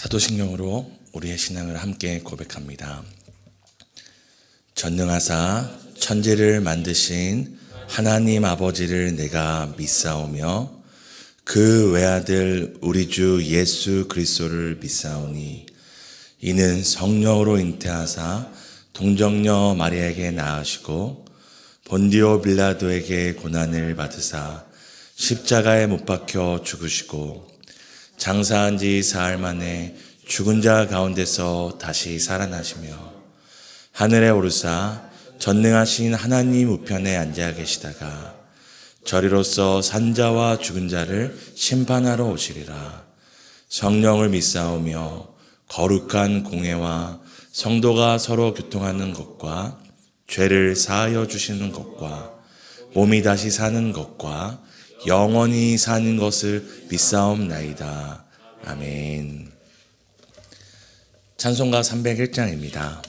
사도신경으로 우리의 신앙을 함께 고백합니다. 전능하사 천지를 만드신 하나님 아버지를 내가 믿사오며 그 외아들 우리 주 예수 그리스도를 믿사오니 이는 성령으로 잉태하사 동정녀 마리아에게 낳으시고 본디오 빌라도에게 고난을 받으사 십자가에 못 박혀 죽으시고 장사한 지 사흘 만에 죽은 자 가운데서 다시 살아나시며 하늘에 오르사 전능하신 하나님 우편에 앉아 계시다가 저리로서 산자와 죽은 자를 심판하러 오시리라. 성령을 믿사오며 거룩한 공회와 성도가 서로 교통하는 것과 죄를 사하여 주시는 것과 몸이 다시 사는 것과 영원히 사는 것을 믿사옵나이다. 아멘. 찬송가 301장입니다.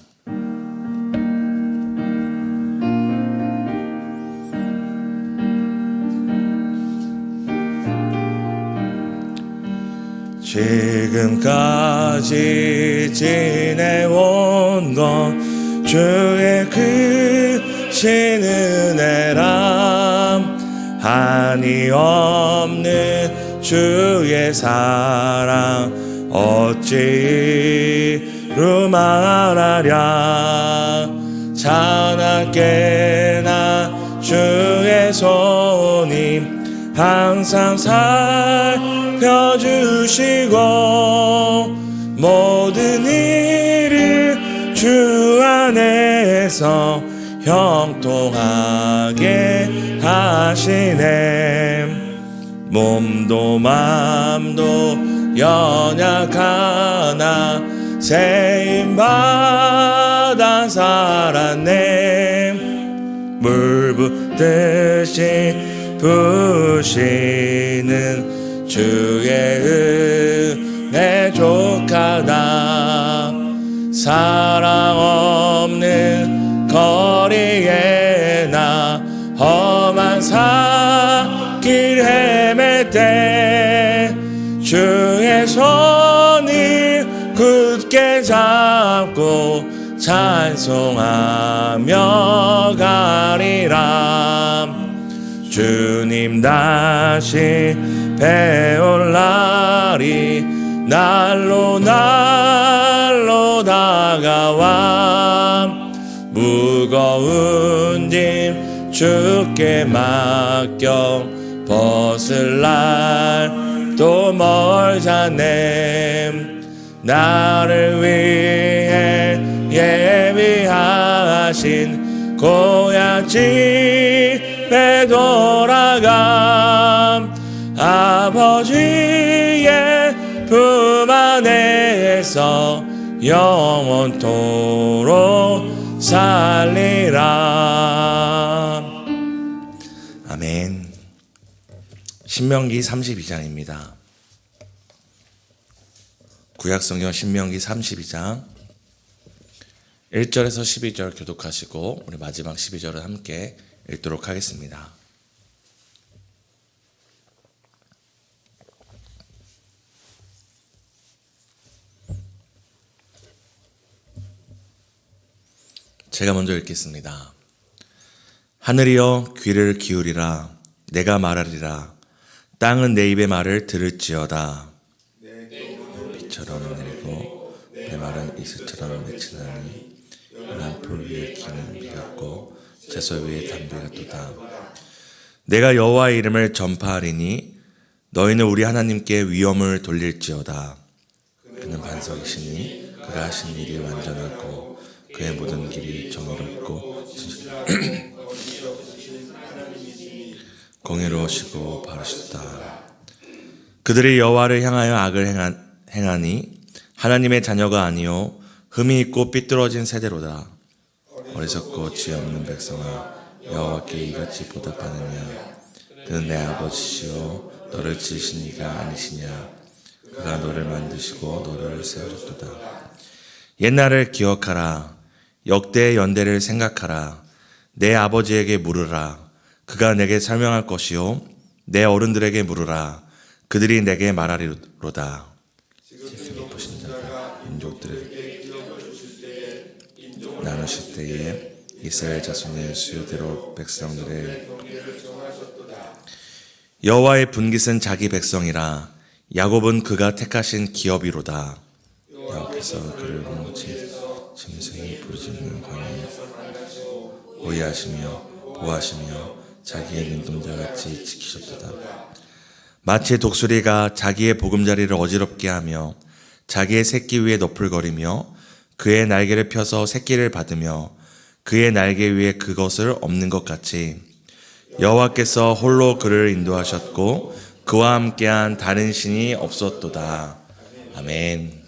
지금까지 지내온 건 주의 크신 은혜람 한이 없는 주의 사랑 어찌 이루 말하랴. 찬하게나 주의 손이 항상 살펴주시고 모든 일을 주 안에서 형통하게 하시네. 몸도 맘도 연약하나 세임받아 살았네. 물 붓듯이 부시는 주의 은혜 족하다. 사랑 없는 거리에 나 험한 산길 헤맬 때 주의 손을 굳게 잡고 찬송하며 가리라. 주님 다시 배올 날이 날로 다가와 무거운 짐 주께 맡겨 벗을 날도 멀잖네. 나를 위해 예비하신 고향 집에 돌아가 아버지의 품 안에서 영원토록 살리라. 아멘. 신명기 32장입니다. 구약성경 신명기 32장 1절에서 12절 교독하시고 우리 마지막 12절을 함께 읽도록 하겠습니다. 제가 먼저 읽겠습니다. 하늘이여 귀를 기울이라. 내가 말하리라. 땅은 내 입의 말을 들을지어다. 비처럼 내리고 내 말은 이슬처럼 맺히나니 난 풀 위에 기는 비 같고 채소 위에 담비 같도다. 내가 여호와의 이름을 전파하리니 너희는 우리 하나님께 위엄을 돌릴지어다. 그는 반석이시니 그가 하신 일이 완전하고 그의 모든 길이 정의롭고 공의로우시고 바르시도다. 그들이 여호와를 향하여 악을 행하니 하나님의 자녀가 아니요 흠이 있고 삐뚤어진 세대로다. 어리석고 지혜 없는 백성아, 여호와께 이같이 보답하느냐. 그는 내 아버지시요 너를 지으신 이가 아니시냐. 그가 너를 만드시고 너를 세우셨도다. 옛날을 기억하라. 역대의 연대를 생각하라. 내 아버지에게 물으라. 그가 내게 설명할 것이요 내 어른들에게 물으라. 그들이 내게 말하리로다. 지금 보신 자가 민족들에게 나누실 때에 이스라엘 자손의 수요대로 백성들의 여호와의 분깃은 자기 백성이라 야곱은 그가 택하신 기업이로다. 여호와께서 그를 온무지 짐승이 부르짖는 광야에 호위하시며 보호하시며 자기의 눈동자같이 지키셨도다. 마치 독수리가 자기의 보금자리를 어지럽게 하며 자기의 새끼 위에 너풀거리며 그의 날개를 펴서 새끼를 받으며 그의 날개 위에 그것을 엎는 것 같이 여호와께서 홀로 그를 인도하셨고 그와 함께한 다른 신이 없었도다. 아멘.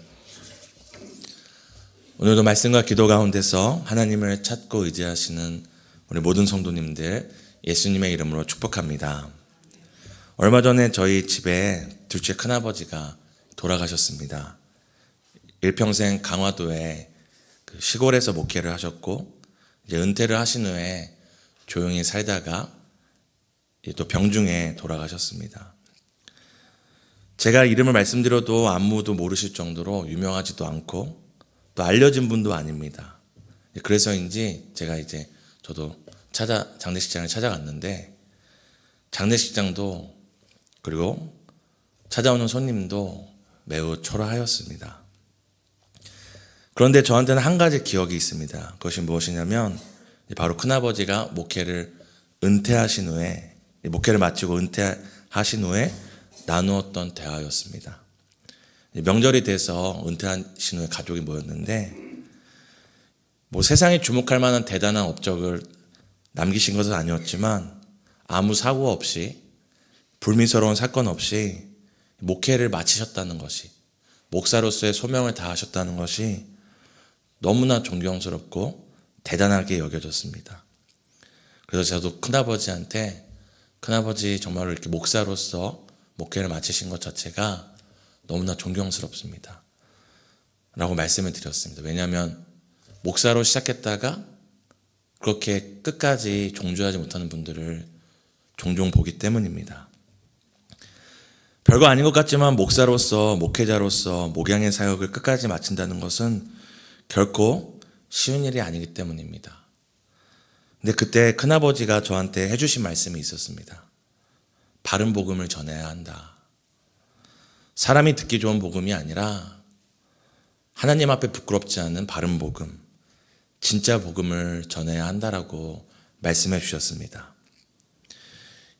오늘도 말씀과 기도 가운데서 하나님을 찾고 의지하시는 우리 모든 성도님들 예수님의 이름으로 축복합니다. 얼마 전에 저희 집에 둘째 큰아버지가 돌아가셨습니다. 일평생 강화도에 시골에서 목회를 하셨고 이제 은퇴를 하신 후에 조용히 살다가 또 병중에 돌아가셨습니다. 제가 이름을 말씀드려도 아무도 모르실 정도로 유명하지도 않고 또 알려진 분도 아닙니다. 그래서인지 제가 이제 저도 장례식장을 찾아갔는데 장례식장도 그리고 찾아오는 손님도 매우 초라하였습니다. 그런데 저한테는 한 가지 기억이 있습니다. 그것이 무엇이냐면 바로 큰아버지가 목회를 마치고 은퇴하신 후에 나누었던 대화였습니다. 명절이 돼서 은퇴하신 후에 가족이 모였는데 세상에 주목할 만한 대단한 업적을 남기신 것은 아니었지만 아무 사고 없이 불미스러운 사건 없이 목회를 마치셨다는 것이, 목사로서의 소명을 다하셨다는 것이 너무나 존경스럽고 대단하게 여겨졌습니다. 그래서 저도 큰아버지 정말로 이렇게 목사로서 목회를 마치신 것 자체가 너무나 존경스럽습니다. 라고 말씀을 드렸습니다. 왜냐하면 목사로 시작했다가 그렇게 끝까지 종주하지 못하는 분들을 종종 보기 때문입니다. 별거 아닌 것 같지만 목사로서, 목회자로서 목양의 사역을 끝까지 마친다는 것은 결코 쉬운 일이 아니기 때문입니다. 근데 그때 큰아버지가 저한테 해주신 말씀이 있었습니다. 바른 복음을 전해야 한다. 사람이 듣기 좋은 복음이 아니라 하나님 앞에 부끄럽지 않은 바른 복음, 진짜 복음을 전해야 한다라고 말씀해 주셨습니다.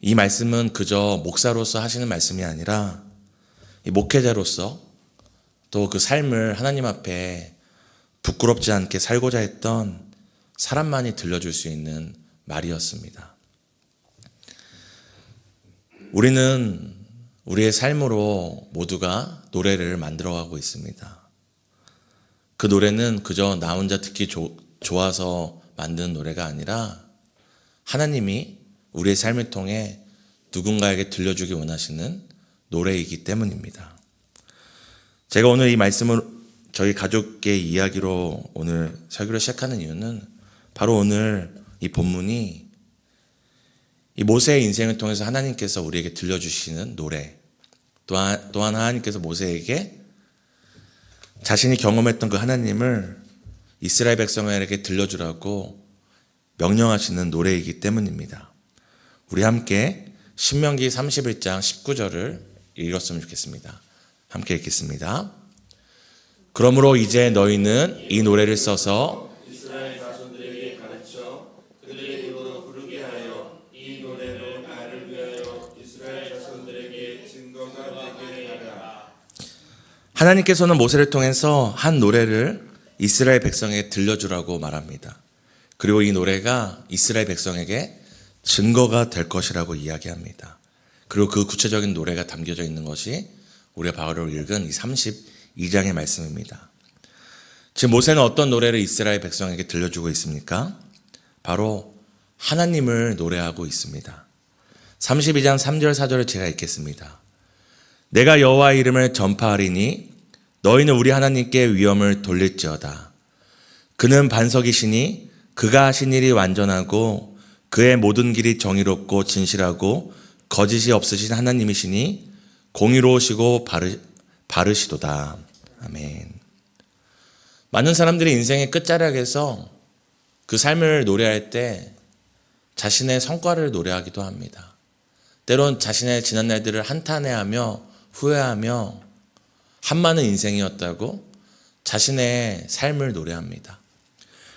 이 말씀은 그저 목사로서 하시는 말씀이 아니라 목회자로서 또 그 삶을 하나님 앞에 부끄럽지 않게 살고자 했던 사람만이 들려줄 수 있는 말이었습니다. 우리는 우리의 삶으로 모두가 노래를 만들어가고 있습니다. 그 노래는 그저 나 혼자 듣기 좋아서 만드는 노래가 아니라 하나님이 우리의 삶을 통해 누군가에게 들려주기 원하시는 노래이기 때문입니다. 제가 오늘 이 말씀을 저희 가족의 이야기로 오늘 설교를 시작하는 이유는 바로 오늘 이 본문이 이 모세의 인생을 통해서 하나님께서 우리에게 들려주시는 노래, 또한 하나님께서 모세에게 자신이 경험했던 그 하나님을 이스라엘 백성에게 들려주라고 명령하시는 노래이기 때문입니다. 우리 함께 신명기 31장 19절을 읽었으면 좋겠습니다. 함께 읽겠습니다. 그러므로 이제 너희는 이 노래를 써서 이스라엘 자손들에게 가르쳐 그들의 입으로 부르게 하여 이 노래를 나를 위하여 이스라엘 자손들에게 증거가 되게 하라. 하나님께서는 모세를 통해서 한 노래를 이스라엘 백성에게 들려주라고 말합니다. 그리고 이 노래가 이스라엘 백성에게 증거가 될 것이라고 이야기합니다. 그리고 그 구체적인 노래가 담겨져 있는 것이 우리가 바로 읽은 이 32장의 말씀입니다. 지금 모세는 어떤 노래를 이스라엘 백성에게 들려주고 있습니까? 바로 하나님을 노래하고 있습니다. 32장 3절 4절을 제가 읽겠습니다. 내가 여호와의 이름을 전파하리니 너희는 우리 하나님께 위엄을 돌릴지어다. 그는 반석이시니 그가 하신 일이 완전하고 그의 모든 길이 정의롭고 진실하고 거짓이 없으신 하나님이시니 공의로우시고 바르시도다. 아멘. 많은 사람들이 인생의 끝자락에서 그 삶을 노래할 때 자신의 성과를 노래하기도 합니다. 때론 자신의 지난 날들을 한탄해하며 후회하며 한많은 인생이었다고 자신의 삶을 노래합니다.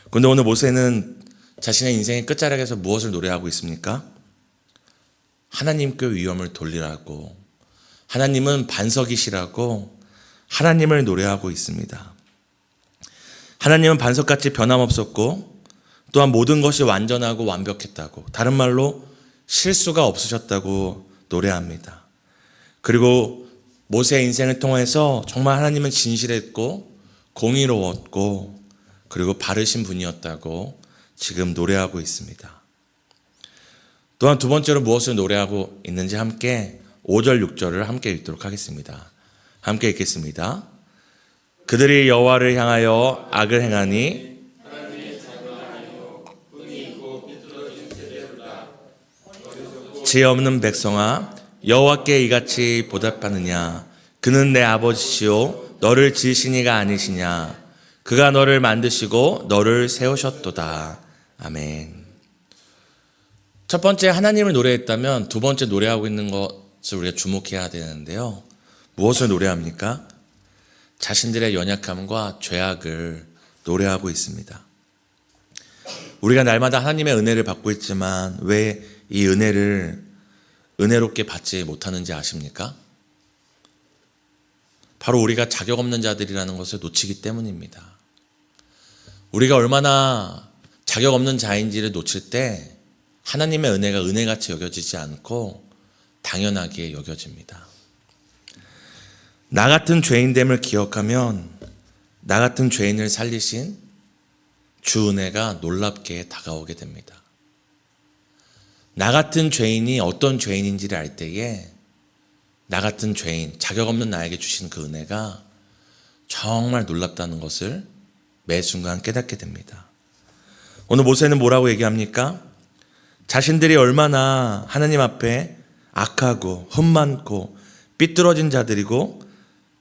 그런데 오늘 모세는 자신의 인생의 끝자락에서 무엇을 노래하고 있습니까? 하나님께 위엄을 돌리라고, 하나님은 반석이시라고 하나님을 노래하고 있습니다. 하나님은 반석같이 변함없었고 또한 모든 것이 완전하고 완벽했다고, 다른 말로 실수가 없으셨다고 노래합니다. 그리고 모세의 인생을 통해서 정말 하나님은 진실했고 공의로웠고 그리고 바르신 분이었다고 지금 노래하고 있습니다. 또한 두 번째로 무엇을 노래하고 있는지 함께 5절 6절을 함께 읽도록 하겠습니다. 함께 읽겠습니다. 그들이 여호와를 향하여 악을 행하니 지혜 없는 백성아, 여호와께 이같이 보답하느냐? 그는 내 아버지시오 너를 지으신 이가 아니시냐? 그가 너를 만드시고 너를 세우셨도다. 아멘. 첫 번째 하나님을 노래했다면 두 번째 노래하고 있는 것을 우리가 주목해야 되는데요. 무엇을 노래합니까? 자신들의 연약함과 죄악을 노래하고 있습니다. 우리가 날마다 하나님의 은혜를 받고 있지만 왜 이 은혜를 은혜롭게 받지 못하는지 아십니까? 바로 우리가 자격 없는 자들이라는 것을 놓치기 때문입니다. 우리가 얼마나 자격 없는 자인지를 놓칠 때 하나님의 은혜가 은혜같이 여겨지지 않고 당연하게 여겨집니다. 나 같은 죄인됨을 기억하면 나 같은 죄인을 살리신 주 은혜가 놀랍게 다가오게 됩니다. 나 같은 죄인이 어떤 죄인인지를 알 때에 나 같은 죄인, 자격 없는 나에게 주신 그 은혜가 정말 놀랍다는 것을 매 순간 깨닫게 됩니다. 오늘 모세는 뭐라고 얘기합니까? 자신들이 얼마나 하나님 앞에 악하고 흠많고 삐뚤어진 자들이고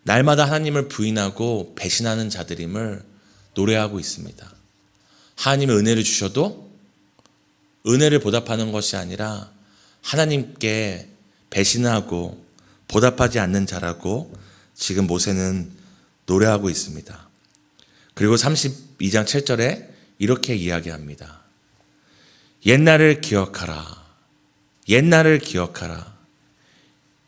날마다 하나님을 부인하고 배신하는 자들임을 노래하고 있습니다. 하나님의 은혜를 주셔도 은혜를 보답하는 것이 아니라 하나님께 배신하고 보답하지 않는 자라고 지금 모세는 노래하고 있습니다. 그리고 32장 7절에 이렇게 이야기합니다. 옛날을 기억하라. 옛날을 기억하라.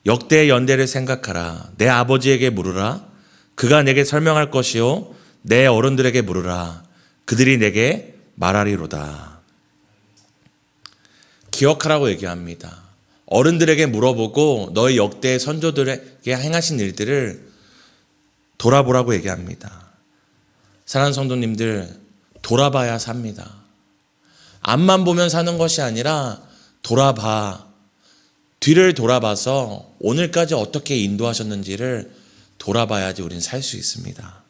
역대의 연대를 생각하라. 내 아버지에게 물으라. 그가 내게 설명할 것이요 내 어른들에게 물으라. 그들이 내게 말하리로다. 기억하라고 얘기합니다. 어른들에게 물어보고 너희 역대의 선조들에게 행하신 일들을 돌아보라고 얘기합니다. 사랑하는 성도님들, 돌아봐야 삽니다. 앞만 보면 사는 것이 아니라 돌아봐. 뒤를 돌아봐서 오늘까지 어떻게 인도하셨는지를 돌아봐야지 우리는 살 수 있습니다.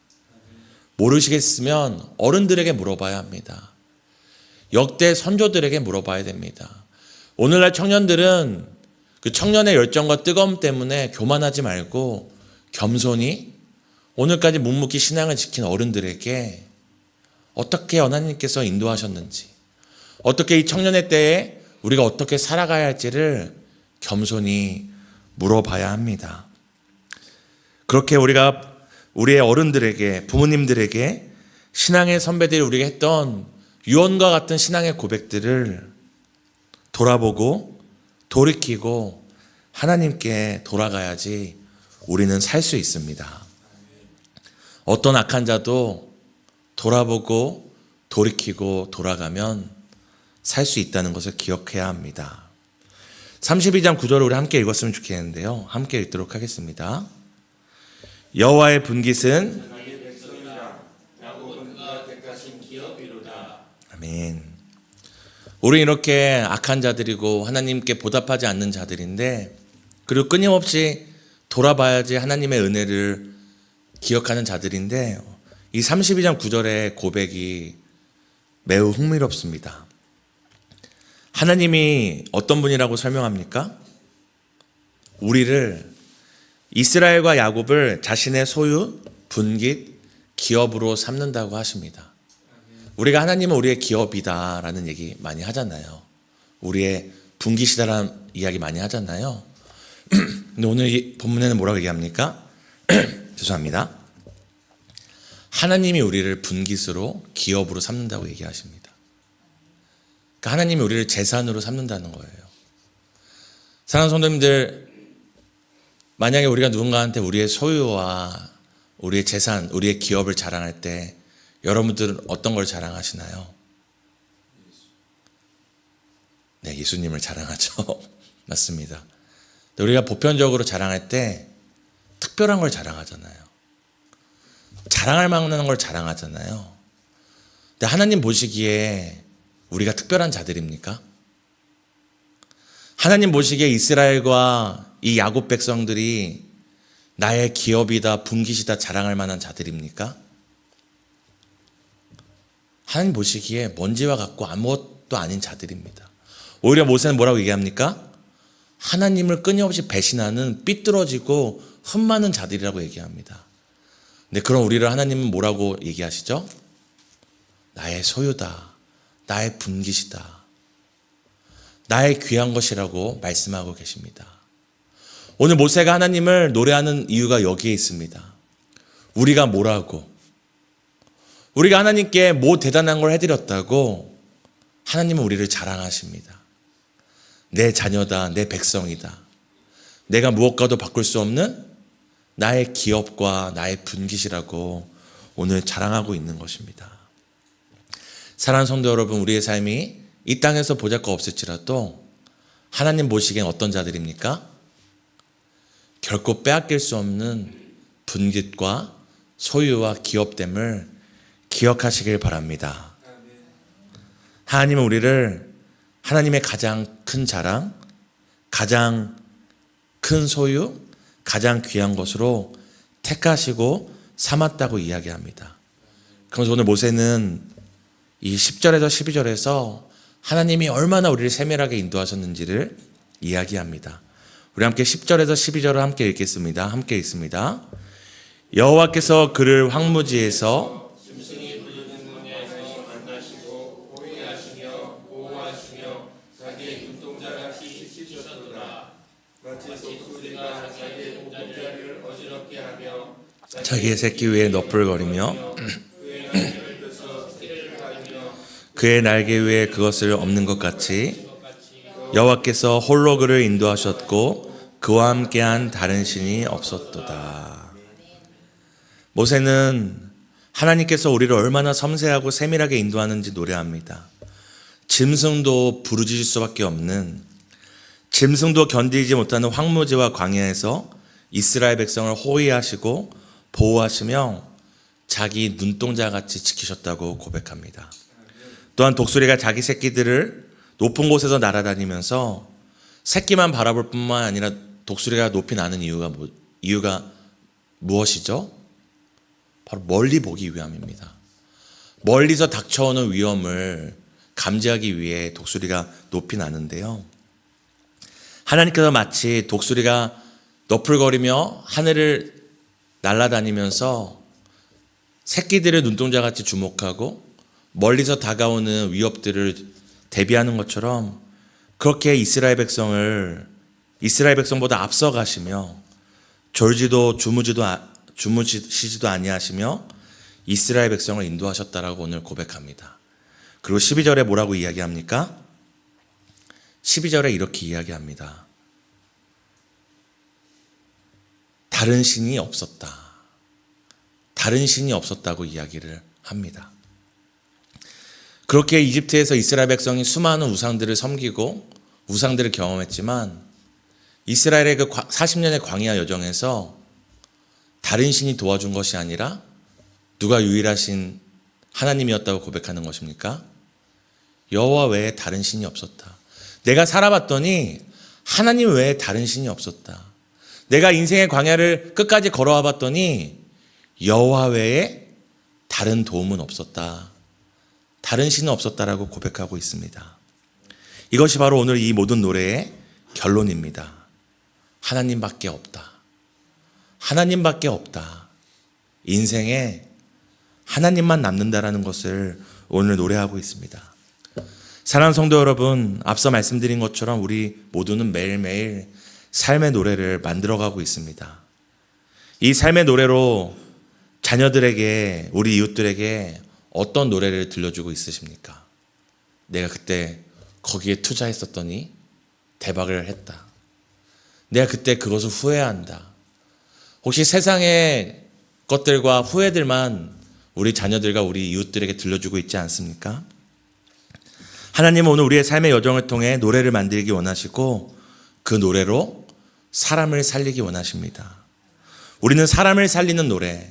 모르시겠으면 어른들에게 물어봐야 합니다. 역대 선조들에게 물어봐야 됩니다. 오늘날 청년들은 그 청년의 열정과 뜨거움 때문에 교만하지 말고 겸손히 오늘까지 묵묵히 신앙을 지킨 어른들에게 어떻게 하나님께서 인도하셨는지, 어떻게 이 청년의 때에 우리가 어떻게 살아가야 할지를 겸손히 물어봐야 합니다. 그렇게 우리가 우리의 어른들에게, 부모님들에게 신앙의 선배들이 우리가 했던 유언과 같은 신앙의 고백들을 돌아보고 돌이키고 하나님께 돌아가야지 우리는 살 수 있습니다. 어떤 악한 자도 돌아보고 돌이키고 돌아가면 살 수 있다는 것을 기억해야 합니다. 32장 9절을 우리 함께 읽었으면 좋겠는데요. 함께 읽도록 하겠습니다. 여호와의 분깃은 아멘. 우리 이렇게 악한 자들이고 하나님께 보답하지 않는 자들인데, 그리고 끊임없이 돌아봐야지 하나님의 은혜를 기억하는 자들인데, 이 32장 9절의 고백이 매우 흥미롭습니다. 하나님이 어떤 분이라고 설명합니까? 우리를, 이스라엘과 야곱을 자신의 소유, 분깃, 기업으로 삼는다고 하십니다. 우리가 하나님은 우리의 기업이다라는 얘기 많이 하잖아요. 우리의 분깃이다라는 이야기 많이 하잖아요. 근데 오늘 이 본문에는 뭐라고 얘기합니까? 죄송합니다. 하나님이 우리를 분깃으로 기업으로 삼는다고 얘기하십니다. 그러니까 하나님이 우리를 재산으로 삼는다는 거예요. 사랑하는 성도님들, 만약에 우리가 누군가한테 우리의 소유와 우리의 재산, 우리의 기업을 자랑할 때 여러분들은 어떤 걸 자랑하시나요? 네, 예수님을 자랑하죠. 맞습니다. 우리가 보편적으로 자랑할 때 특별한 걸 자랑하잖아요. 자랑할 만한 걸 자랑하잖아요. 근데 하나님 보시기에 우리가 특별한 자들입니까? 하나님 보시기에 이스라엘과 이 야곱 백성들이 나의 기업이다, 분깃이다 자랑할 만한 자들입니까? 하나님 보시기에 먼지와 같고 아무것도 아닌 자들입니다. 오히려 모세는 뭐라고 얘기합니까? 하나님을 끊임없이 배신하는 삐뚤어지고 흠 많은 자들이라고 얘기합니다. 근데 그럼 우리를 하나님은 뭐라고 얘기하시죠? 나의 소유다, 나의 분깃이다, 나의 귀한 것이라고 말씀하고 계십니다. 오늘 모세가 하나님을 노래하는 이유가 여기에 있습니다. 우리가 뭐라고, 우리가 하나님께 뭐 대단한 걸 해드렸다고 하나님은 우리를 자랑하십니다. 내 자녀다, 내 백성이다, 내가 무엇과도 바꿀 수 없는 나의 기업과 나의 분깃이라고 오늘 자랑하고 있는 것입니다. 사랑하는 성도 여러분, 우리의 삶이 이 땅에서 보잘것없을지라도 하나님 보시기엔 어떤 자들입니까? 결코 빼앗길 수 없는 분깃과 소유와 기업됨을 기억하시길 바랍니다. 하나님은 우리를 하나님의 가장 큰 자랑, 가장 큰 소유, 가장 귀한 것으로 택하시고 삼았다고 이야기합니다. 그래서 오늘 모세는 이 10절에서 12절에서 하나님이 얼마나 우리를 세밀하게 인도하셨는지를 이야기합니다. 우리 함께 10절에서 12절을 함께 읽겠습니다. 함께 읽습니다. 여호와께서 그를 황무지에서 짐승이 부르는 문야에서 만나시고 호위하시며 보호하시며 자기의 눈동자같이 지키셨도다. 마치 독수리가 자기의 눈동자를 어지럽게 하며 자기의 새끼 위에 너풀거리며 그의 날개를 펴서 새를 가리며 그의 날개 위에 그것을 엎는 것 같이 여호와께서 홀로 그를 인도하셨고 그와 함께한 다른 신이 없었도다. 모세는 하나님께서 우리를 얼마나 섬세하고 세밀하게 인도하는지 노래합니다. 짐승도 부르짖을 수밖에 없는, 짐승도 견디지 못하는 황무지와 광야에서 이스라엘 백성을 호위하시고 보호하시며 자기 눈동자같이 지키셨다고 고백합니다. 또한 독수리가 자기 새끼들을 높은 곳에서 날아다니면서 새끼만 바라볼 뿐만 아니라 독수리가 높이 나는 이유가 무엇이죠? 바로 멀리 보기 위함입니다. 멀리서 닥쳐오는 위험을 감지하기 위해 독수리가 높이 나는데요. 하나님께서 마치 독수리가 너풀거리며 하늘을 날아다니면서 새끼들의 눈동자같이 주목하고 멀리서 다가오는 위협들을 대비하는 것처럼 그렇게 이스라엘 백성보다 앞서가시며 졸지도 주무시지도 아니하시며 이스라엘 백성을 인도하셨다라고 오늘 고백합니다. 그리고 12절에 뭐라고 이야기합니까? 12절에 이렇게 이야기합니다. 다른 신이 없었다. 다른 신이 없었다고 이야기를 합니다. 그렇게 이집트에서 이스라엘 백성이 수많은 우상들을 섬기고 우상들을 경험했지만 이스라엘의 그 40년의 광야 여정에서 다른 신이 도와준 것이 아니라 누가 유일하신 하나님이었다고 고백하는 것입니까? 여호와 외에 다른 신이 없었다. 내가 살아봤더니 하나님 외에 다른 신이 없었다. 내가 인생의 광야를 끝까지 걸어와 봤더니 여호와 외에 다른 도움은 없었다. 다른 신은 없었다라고 고백하고 있습니다. 이것이 바로 오늘 이 모든 노래의 결론입니다. 하나님밖에 없다. 하나님밖에 없다. 인생에 하나님만 남는다라는 것을 오늘 노래하고 있습니다. 사랑하는 성도 여러분, 앞서 말씀드린 것처럼 우리 모두는 매일매일 삶의 노래를 만들어가고 있습니다. 이 삶의 노래로 자녀들에게, 우리 이웃들에게 어떤 노래를 들려주고 있으십니까? 내가 그때 거기에 투자했었더니 대박을 했다. 내가 그때 그것을 후회한다. 혹시 세상의 것들과 후회들만 우리 자녀들과 우리 이웃들에게 들려주고 있지 않습니까? 하나님은 오늘 우리의 삶의 여정을 통해 노래를 만들기 원하시고 그 노래로 사람을 살리기 원하십니다. 우리는 사람을 살리는 노래,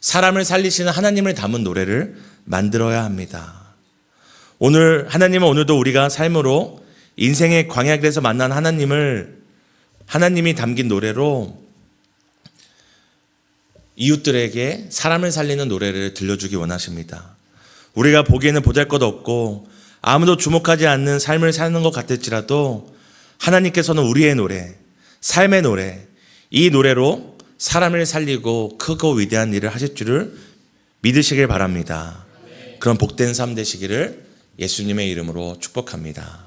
사람을 살리시는 하나님을 담은 노래를 만들어야 합니다. 오늘 하나님은 오늘도 우리가 삶으로 인생의 광야길에서 만난 하나님이 담긴 노래로 이웃들에게 사람을 살리는 노래를 들려주기 원하십니다. 우리가 보기에는 보잘것없고 아무도 주목하지 않는 삶을 사는 것 같을지라도 하나님께서는 우리의 노래, 삶의 노래, 이 노래로 사람을 살리고 크고 위대한 일을 하실 줄을 믿으시길 바랍니다. 그런 복된 삶 되시기를 예수님의 이름으로 축복합니다.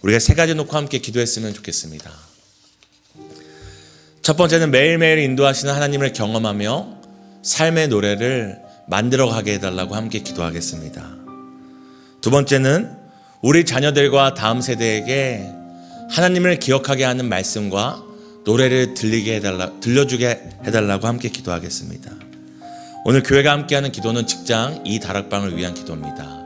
우리가 세 가지 놓고 함께 기도했으면 좋겠습니다. 첫 번째는 매일매일 인도하시는 하나님을 경험하며 삶의 노래를 만들어가게 해달라고 함께 기도하겠습니다. 두 번째는 우리 자녀들과 다음 세대에게 하나님을 기억하게 하는 말씀과 노래를 들려주게 해달라고 함께 기도하겠습니다. 오늘 교회가 함께하는 기도는 직장 이 다락방을 위한 기도입니다.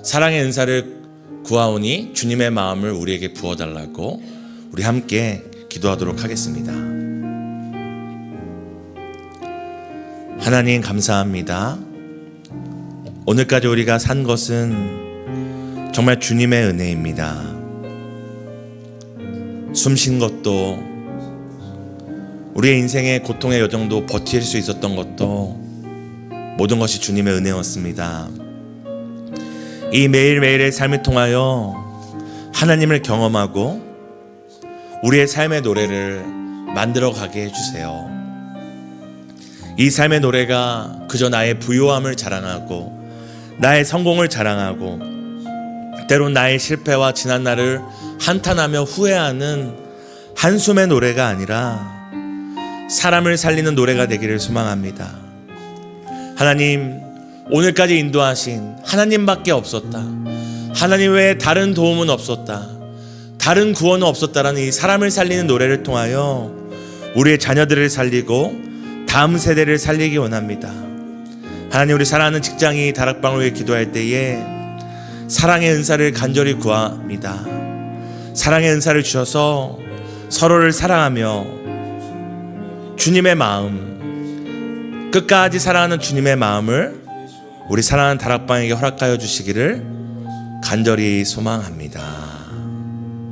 사랑의 은사를 구하오니 주님의 마음을 우리에게 부어달라고 우리 함께 기도하도록 하겠습니다. 하나님 감사합니다. 오늘까지 우리가 산 것은 정말 주님의 은혜입니다. 숨 쉰 것도, 우리의 인생의 고통의 여정도 버틸 수 있었던 것도 모든 것이 주님의 은혜였습니다. 이 매일매일의 삶을 통하여 하나님을 경험하고 우리의 삶의 노래를 만들어가게 해주세요. 이 삶의 노래가 그저 나의 부요함을 자랑하고 나의 성공을 자랑하고 때론 나의 실패와 지난 날을 한탄하며 후회하는 한숨의 노래가 아니라 사람을 살리는 노래가 되기를 소망합니다. 하나님, 오늘까지 인도하신 하나님밖에 없었다. 하나님 외에 다른 도움은 없었다. 다른 구원은 없었다라는 이 사람을 살리는 노래를 통하여 우리의 자녀들을 살리고 다음 세대를 살리기 원합니다. 하나님, 우리 사랑하는 직장이 다락방을 위해 기도할 때에 사랑의 은사를 간절히 구합니다. 사랑의 은사를 주셔서 서로를 사랑하며 주님의 마음, 끝까지 사랑하는 주님의 마음을 우리 사랑하는 다락방에게 허락하여 주시기를 간절히 소망합니다.